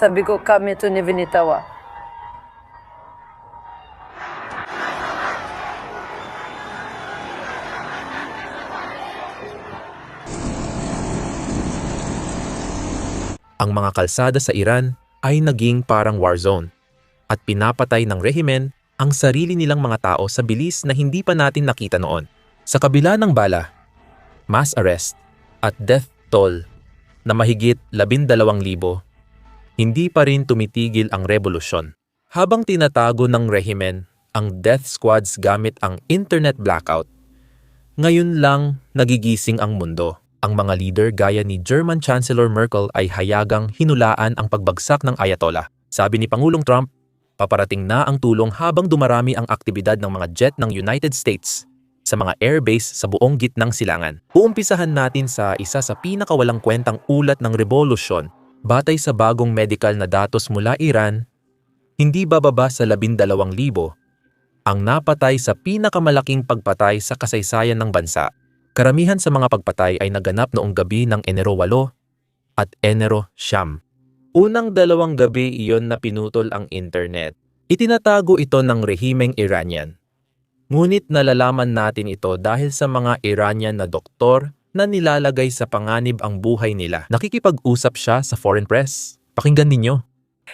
Sabi ko, kami to ni Vinitawa. Ang mga kalsada sa Iran ay naging parang war zone at pinapatay ng rehimen ang sarili nilang mga tao sa bilis na hindi pa natin nakita noon. Sa kabila ng bala, mass arrest at death toll na mahigit 12,000, hindi pa rin tumitigil ang revolusyon. Habang tinatago ng rehimen ang death squads gamit ang internet blackout, ngayon lang nagigising ang mundo. Ang mga leader gaya ni German Chancellor Merkel ay hayagang hinulaan ang pagbagsak ng Ayatollah. Sabi ni Pangulong Trump, paparating na ang tulong habang dumarami ang aktibidad ng mga jet ng United States sa mga airbase sa buong gitnang silangan. Uumpisahan natin sa isa sa pinakawalang kwentang ulat ng revolusyon. Batay sa bagong medical na datos mula Iran, hindi bababa sa 12,000 ang napatay sa pinakamalaking pagpatay sa kasaysayan ng bansa. Karamihan sa mga pagpatay ay naganap noong gabi ng Enero 8 at Enero 9. Unang 2 gabi iyon na pinutol ang internet. Itinatago ito ng rehimeng Iranian. Ngunit nalalaman natin ito dahil sa mga Iranian na doktor na nilalagay sa panganib ang buhay nila. Nakikipag-usap siya sa foreign press. Pakinggan ninyo.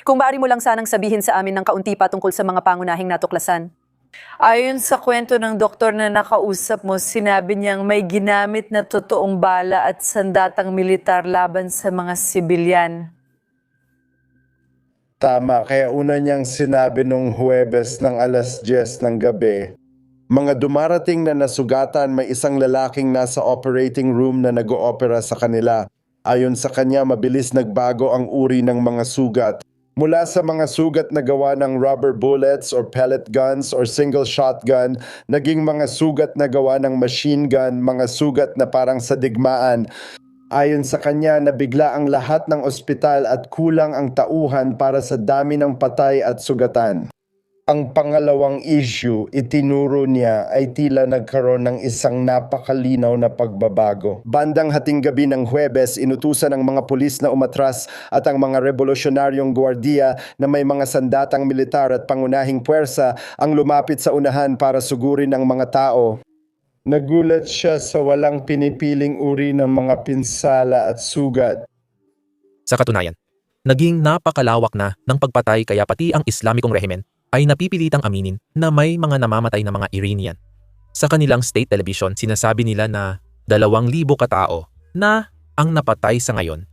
Kung maaari mo lang sanang sabihin sa amin ng kaunti pa tungkol sa mga pangunahing natuklasan. Ayon sa kwento ng doktor na nakausap mo, sinabi niyang may ginamit na totoong bala at sandatang militar laban sa mga sibilyan. Tama, kaya una niyang sinabi nung Huwebes ng alas 10 ng gabi, mga dumarating na nasugatan, may isang lalaking nasa operating room na nag-oopera sa kanila. Ayon sa kanya, mabilis nagbago ang uri ng mga sugat. Mula sa mga sugat na gawa ng rubber bullets or pellet guns or single shotgun, naging mga sugat na gawa ng machine gun, mga sugat na parang sa digmaan. Ayon sa kanya, nabigla ang lahat ng ospital at kulang ang tauhan para sa dami ng patay at sugatan. Ang pangalawang issue, itinuro niya ay tila nagkaroon ng isang napakalinaw na pagbabago. Bandang hating gabi ng Huwebes, inutusan ng mga pulis na umatras at ang mga revolusyonaryong gwardiya na may mga sandatang militar at pangunahing puwersa ang lumapit sa unahan para sugurin ang mga tao. Nagulat siya sa walang pinipiling uri ng mga pinsala at sugat. Sa katunayan, naging napakalawak na ng pagpatay kaya pati ang Islamikong rehimen ay napipilitang aminin na may mga namamatay na mga Iranian. Sa kanilang state television, sinasabi nila na 2,000 katao na ang napatay sa ngayon.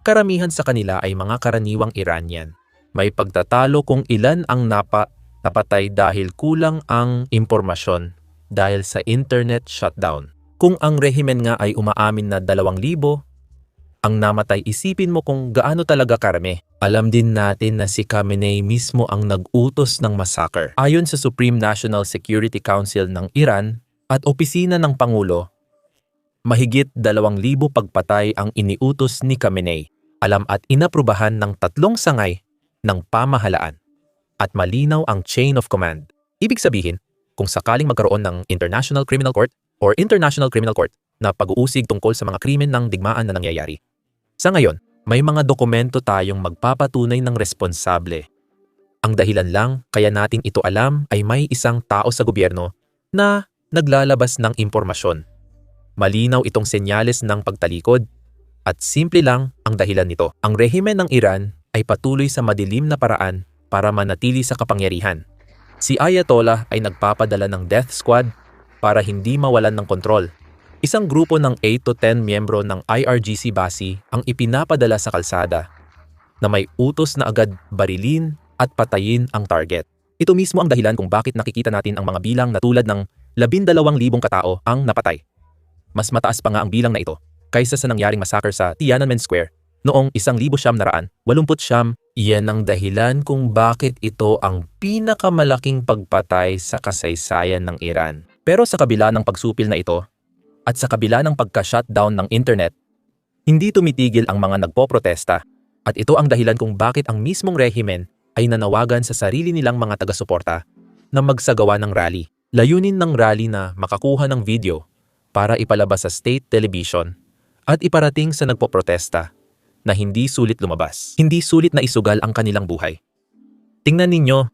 Karamihan sa kanila ay mga karaniwang Iranian. May pagtatalo kung ilan ang napatay dahil kulang ang impormasyon dahil sa internet shutdown. Kung ang rehimen nga ay umaamin na 2,000, ang namatay, isipin mo kung gaano talaga karami. Alam din natin na si Khamenei mismo ang nag-utos ng massacre. Ayon sa Supreme National Security Council ng Iran at opisina ng Pangulo, mahigit 2,000 pagpatay ang iniutos ni Khamenei. Alam at inaprubahan ng 3 sangay ng pamahalaan. At malinaw ang chain of command. Ibig sabihin, kung sakaling magkaroon ng International Criminal Court or International Criminal Court na pag-uusig tungkol sa mga krimen ng digmaan na nangyayari, sa ngayon, may mga dokumento tayong magpapatunay ng responsable. Ang dahilan lang kaya natin ito alam ay may isang tao sa gobyerno na naglalabas ng impormasyon. Malinaw itong senyales ng pagtalikod at simple lang ang dahilan nito. Ang rehimen ng Iran ay patuloy sa madilim na paraan para manatili sa kapangyarihan. Si Ayatollah ay nagpapadala ng death squad para hindi mawalan ng kontrol. Isang grupo ng 8 to 10 miyembro ng IRGC base ang ipinapadala sa kalsada na may utos na agad barilin at patayin ang target. Ito mismo ang dahilan kung bakit nakikita natin ang mga bilang na tulad ng 12,000 katao ang napatay. Mas mataas pa nga ang bilang na ito kaysa sa nangyaring massacre sa Tiananmen Square noong 1989. Iyan ang dahilan kung bakit ito ang pinakamalaking pagpatay sa kasaysayan ng Iran. Pero sa kabila ng pagsupil na ito, at sa kabila ng pagka-shutdown ng internet, hindi tumitigil ang mga nagpoprotesta. At ito ang dahilan kung bakit ang mismong rehimen ay nanawagan sa sarili nilang mga taga-suporta na magsagawa ng rally. Layunin ng rally na makakuha ng video para ipalabas sa state television at iparating sa nagpoprotesta na hindi sulit lumabas. Hindi sulit na isugal ang kanilang buhay. Tingnan ninyo,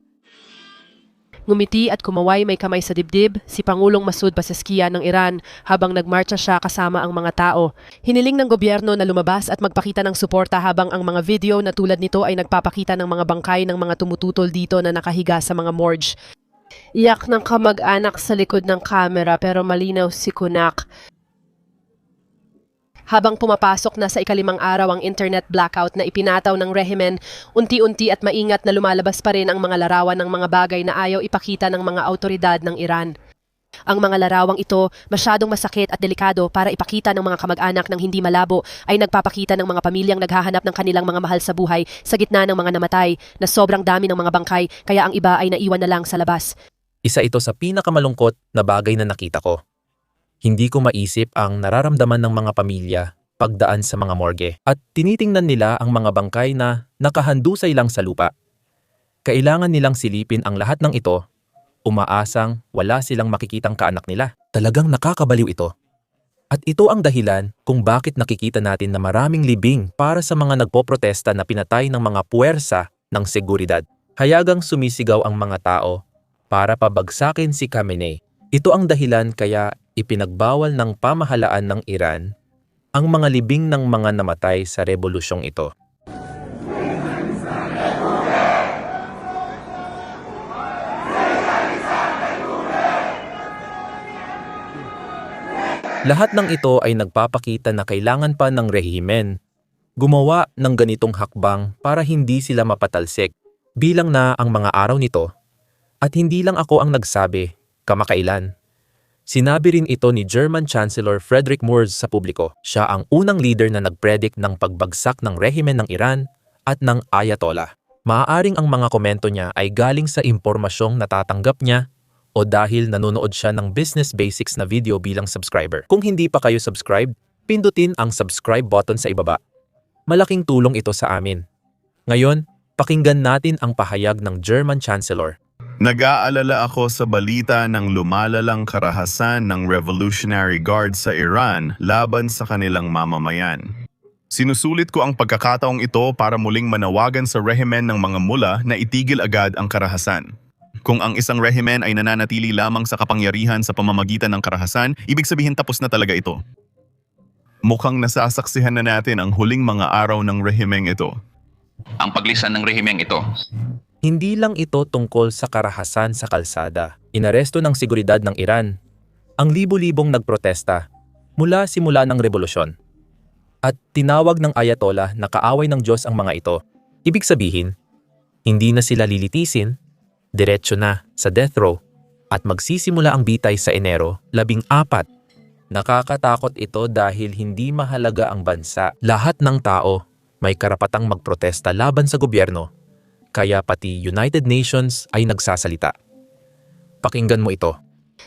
Ngumiti at kumaway may kamay sa dibdib si Pangulong Masoud Pezeshkian ng Iran habang nagmarcha siya kasama ang mga tao. Hiniling ng gobyerno na lumabas at magpakita ng suporta habang ang mga video na tulad nito ay nagpapakita ng mga bangkay ng mga tumututol dito na nakahiga sa mga morgue. Iyak ng kamag-anak sa likod ng kamera pero malinaw si Kunak. Habang pumapasok na sa ikalimang araw ang internet blackout na ipinataw ng rehimen, unti-unti at maingat na lumalabas pa rin ang mga larawan ng mga bagay na ayaw ipakita ng mga autoridad ng Iran. Ang mga larawang ito, masyadong masakit at delikado para ipakita ng mga kamag-anak ng hindi malabo, ay nagpapakita ng mga pamilyang naghahanap ng kanilang mga mahal sa buhay sa gitna ng mga namatay na sobrang dami ng mga bangkay kaya ang iba ay naiwan na lang sa labas. isa ito sa pinakamalungkot na bagay na nakita ko. Hindi ko maisip ang nararamdaman ng mga pamilya pagdaan sa mga morgue at tinitingnan nila ang mga bangkay na nakahandusay lang sa lupa. Kailangan nilang silipin ang lahat ng ito, umaasang wala silang makikitang kaanak nila. Talagang nakakabaliw ito. At ito ang dahilan kung bakit nakikita natin na maraming libing para sa mga nagpoprotesta na pinatay ng mga puwersa ng seguridad. Hayagang sumisigaw ang mga tao para pabagsakin si Khamenei. Ito ang dahilan kaya ipinagbawal ng pamahalaan ng Iran ang mga libing ng mga namatay sa rebolusyong ito. Lahat ng ito ay nagpapakita na kailangan pa ng rehimen gumawa ng ganitong hakbang para hindi sila mapatalsik. Bilang na ang mga araw nito, at hindi lang ako ang nagsabi, kamakailan. Sinabi rin ito ni German Chancellor Friedrich Merz sa publiko. Siya ang unang leader na nagpredict ng pagbagsak ng rehimen ng Iran at ng Ayatollah. Maaaring ang mga komento niya ay galing sa impormasyong natatanggap niya o dahil nanonood siya ng Business Basics na video bilang subscriber. Kung hindi pa kayo subscribe, pindutin ang subscribe button sa ibaba. Malaking tulong ito sa amin. Ngayon, pakinggan natin ang pahayag ng German Chancellor. Nag-aalala ako sa balita ng lumalalang karahasan ng Revolutionary Guard sa Iran laban sa kanilang mamamayan. Sinusulit ko ang pagkakataong ito para muling manawagan sa rehimen ng mga mula na itigil agad ang karahasan. Kung ang isang rehimen ay nananatili lamang sa kapangyarihan sa pamamagitan ng karahasan, ibig sabihin tapos na talaga ito. Mukhang nasasaksihan na natin ang huling mga araw ng rehimeng ito. Ang paglisan ng rehimeng ito. Hindi lang ito tungkol sa karahasan sa kalsada. Inaresto ng seguridad ng Iran ang libo-libong nagprotesta mula simula ng revolusyon. At tinawag ng Ayatollah na kaaway ng Diyos ang mga ito. Ibig sabihin, hindi na sila lilitisin, diretso na sa death row at magsisimula ang bitay sa Enero 14. Nakakatakot ito dahil hindi mahalaga ang bansa. Lahat ng tao may karapatang magprotesta laban sa gobyerno. Kaya pati United Nations ay nagsasalita. Pakinggan mo ito.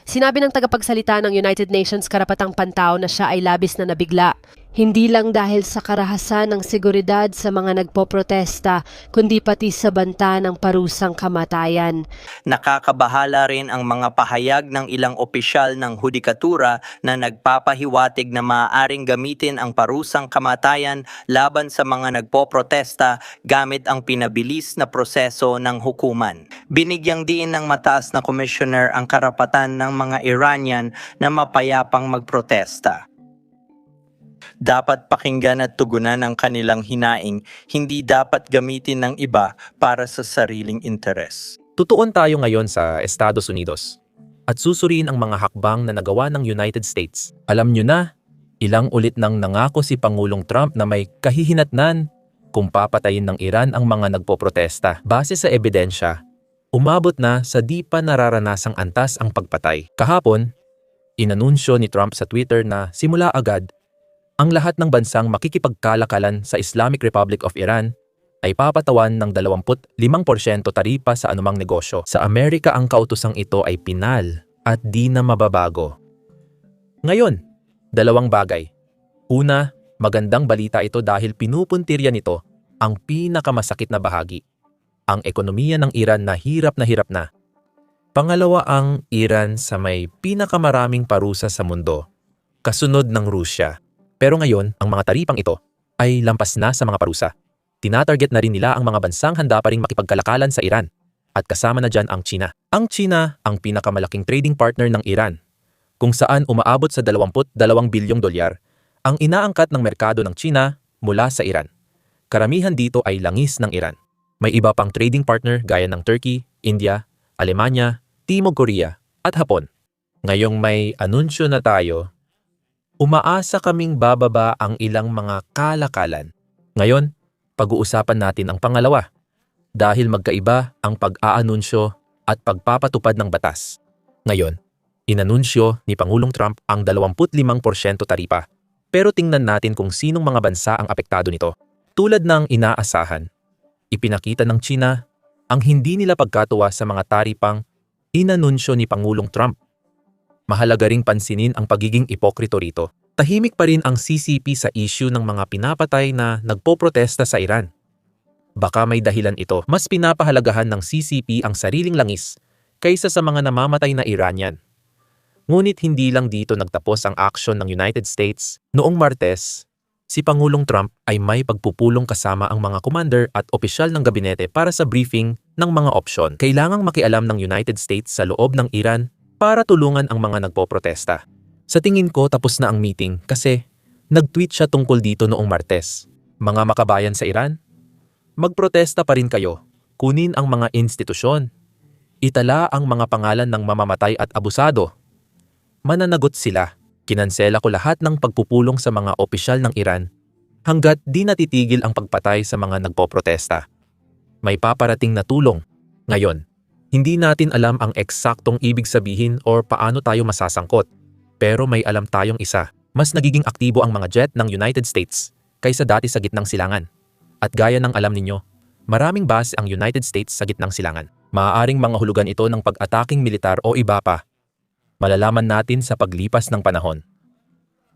Sinabi ng tagapagsalita ng United Nations Karapatang Pantao na siya ay labis na nabigla. Hindi lang dahil sa karahasan ng seguridad sa mga nagpoprotesta, kundi pati sa banta ng parusang kamatayan. Nakakabahala rin ang mga pahayag ng ilang opisyal ng hudikatura na nagpapahiwatig na maaaring gamitin ang parusang kamatayan laban sa mga nagpoprotesta gamit ang pinabilis na proseso ng hukuman. Binigyang diin ng mataas na commissioner ang karapatan ng mga Iranian na mapayapang magprotesta. Dapat pakinggan at tugunan ang kanilang hinaing, hindi dapat gamitin ng iba para sa sariling interes. Tutuon tayo ngayon sa Estados Unidos at susuriin ang mga hakbang na nagawa ng United States. Alam nyo na, ilang ulit nang nangako si Pangulong Trump na may kahihinatnan kung papatayin ng Iran ang mga nagpoprotesta. Base sa ebidensya, umabot na sa di pa nararanasang antas ang pagpatay. Kahapon, inanunsyo ni Trump sa Twitter na simula agad, ang lahat ng bansang makikipagkalakalan sa Islamic Republic of Iran ay papatawan ng 25% taripa sa anumang negosyo. Sa Amerika ang kautosang ito ay pinal at di na mababago. Ngayon, dalawang bagay. Una, magandang balita ito dahil pinupuntirya nito ang pinakamasakit na bahagi. Ang ekonomiya ng Iran na hirap na. Pangalawa, ang Iran sa may pinakamaraming parusa sa mundo, kasunod ng Rusya. Pero ngayon, ang mga taripang ito ay lampas na sa mga parusa. Tinatarget na rin nila ang mga bansang handa pa ring makipagkalakalan sa Iran. At kasama na dyan ang China. Ang China ang pinakamalaking trading partner ng Iran, kung saan umaabot sa 22 bilyong dolyar ang inaangkat ng merkado ng China mula sa Iran. Karamihan dito ay langis ng Iran. May iba pang trading partner gaya ng Turkey, India, Alemanya, Timog Korea at Hapon. Ngayong may anunsyo na tayo, umaasa kaming bababa ang ilang mga kalakalan. Ngayon, pag-uusapan natin ang pangalawa dahil magkaiba ang pag-aanunsyo at pagpapatupad ng batas. Ngayon, inanunsyo ni Pangulong Trump ang 25% taripa. Pero tingnan natin kung sinong mga bansa ang apektado nito. Tulad ng inaasahan, ipinakita ng China ang hindi nila pagkatuwa sa mga taripang inanunsyo ni Pangulong Trump. Mahalaga ring pansinin ang pagiging ipokrito rito. Tahimik pa rin ang CCP sa issue ng mga pinapatay na nagpoprotesta sa Iran. Baka may dahilan ito. Mas pinapahalagahan ng CCP ang sariling langis kaysa sa mga namamatay na Iranian. Ngunit hindi lang dito nagtapos ang aksyon ng United States. Noong Martes, si Pangulong Trump ay may pagpupulong kasama ang mga commander at opisyal ng gabinete para sa briefing ng mga opsyon. Kailangang makialam ng United States sa loob ng Iran para tulungan ang mga nagpoprotesta. Sa tingin ko tapos na ang meeting kasi nag-tweet siya tungkol dito noong Martes. Mga makabayan sa Iran, magprotesta pa rin kayo. Kunin ang mga institusyon. Itala ang mga pangalan ng mamamatay at abusado. Mananagot sila. Kinansela ko lahat ng pagpupulong sa mga opisyal ng Iran hanggat di natitigil ang pagpatay sa mga nagpoprotesta. May paparating na tulong. Ngayon, hindi natin alam ang eksaktong ibig sabihin or paano tayo masasangkot. Pero may alam tayong isa. Mas nagiging aktibo ang mga jet ng United States kaysa dati sa gitnang silangan. At gaya ng alam ninyo, maraming base ang United States sa gitnang silangan. Maaaring mga hulugan ito ng pag-ataking militar o iba pa. Malalaman natin sa paglipas ng panahon.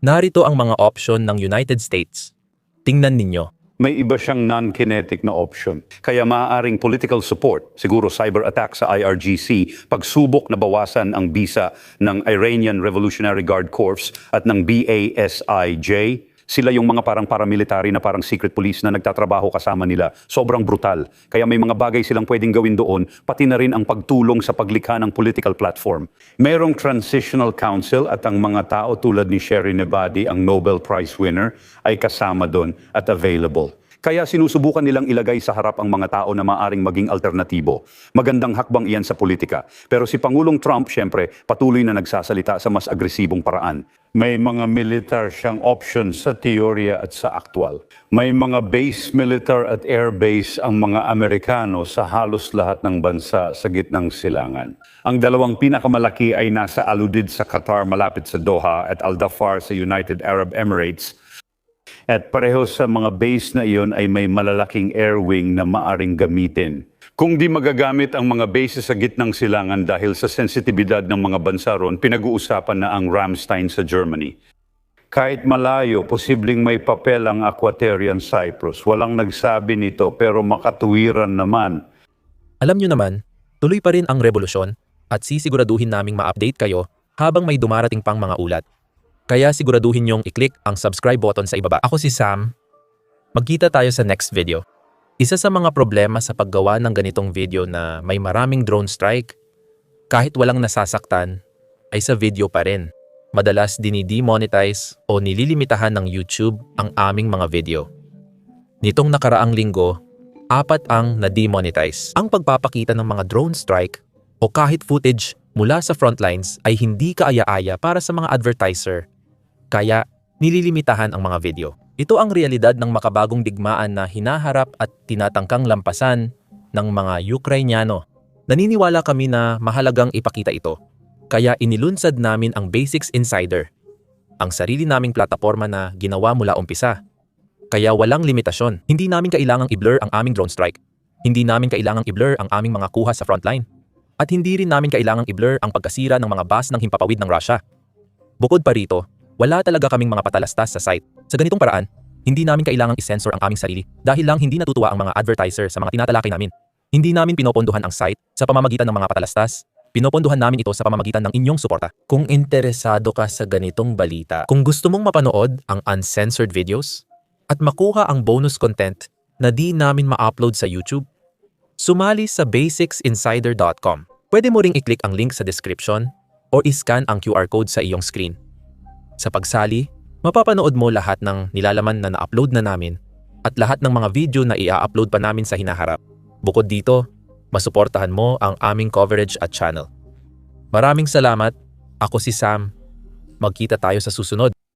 Narito ang mga option ng United States. Tingnan ninyo. May iba siyang non-kinetic na option. Kaya maaaring political support, siguro cyber attack sa IRGC, pagsubok na bawasan ang bisa ng Iranian Revolutionary Guard Corps at ng BASIJ. Sila yung mga parang paramilitary na parang secret police na nagtatrabaho kasama nila. Sobrang brutal. Kaya may mga bagay silang pwedeng gawin doon, pati na rin ang pagtulong sa paglikha ng political platform. Merong Transitional Council at ang mga tao tulad ni Sherry Nebadi, ang Nobel Prize winner, ay kasama doon at available. Kaya sinusubukan nilang ilagay sa harap ang mga tao na maaring maging alternatibo. Magandang hakbang iyan sa politika. Pero si Pangulong Trump, syempre, patuloy na nagsasalita sa mas agresibong paraan. May mga militar siyang options sa teorya at sa aktwal. May mga base militar at air base ang mga Amerikano sa halos lahat ng bansa sa gitnang silangan. Ang dalawang pinakamalaki ay nasa Al-Udeid sa Qatar malapit sa Doha at Al-Dhafar sa United Arab Emirates. At pareho sa mga base na iyon ay may malalaking air wing na maaring gamitin. Kung di magagamit ang mga bases sa gitnang silangan dahil sa sensitibidad ng mga bansa ron, pinag-uusapan na ang Ramstein sa Germany. Kahit malayo, posibleng may papel ang Aquaterian Cyprus. Walang nagsabi nito pero makatuwiran naman. Alam nyo naman, tuloy pa rin ang revolusyon at sisiguraduhin naming ma-update kayo habang may dumarating pang mga ulat. Kaya siguraduhin nyong i-click ang subscribe button sa ibaba. Ako si Sam. Magkita tayo sa next video. Isa sa mga problema sa paggawa ng ganitong video na may maraming drone strike, kahit walang nasasaktan, ay sa video pa rin. Madalas dinidemonetize o nililimitahan ng YouTube ang aming mga video. Nitong nakaraang linggo, 4 ang na-demonetize. Ang pagpapakita ng mga drone strike o kahit footage mula sa frontlines ay hindi kaaya-aya para sa mga advertiser. Kaya nililimitahan ang mga video. Ito ang realidad ng makabagong digmaan na hinaharap at tinatangkang lampasan ng mga Ukrainyano. Naniniwala kami na mahalagang ipakita ito. Kaya inilunsad namin ang Basics Insider, ang sarili naming plataforma na ginawa mula umpisa. Kaya walang limitasyon. Hindi namin kailangang i-blur ang aming drone strike. Hindi namin kailangang i-blur ang aming mga kuha sa frontline. At hindi rin namin kailangang i-blur ang pagkasira ng mga bus ng himpapawid ng Russia. Bukod pa rito, wala talaga kaming mga patalastas sa site. Sa ganitong paraan, hindi namin kailangang i-censor ang aming sarili dahil lang hindi natutuwa ang mga advertiser sa mga tinatalakay namin. Hindi namin pinopondohan ang site sa pamamagitan ng mga patalastas. Pinopondohan namin ito sa pamamagitan ng inyong suporta. Kung interesado ka sa ganitong balita, kung gusto mong mapanood ang uncensored videos, at makuha ang bonus content na di namin ma-upload sa YouTube? Sumali sa basicsinsider.com. Pwede mo ring i-click ang link sa description o iscan ang QR code sa iyong screen. Sa pagsali, mapapanood mo lahat ng nilalaman na na-upload na namin at lahat ng mga video na i-upload pa namin sa hinaharap. Bukod dito, masuportahan mo ang aming coverage at channel. Maraming salamat. Ako si Sam. Magkita tayo sa susunod.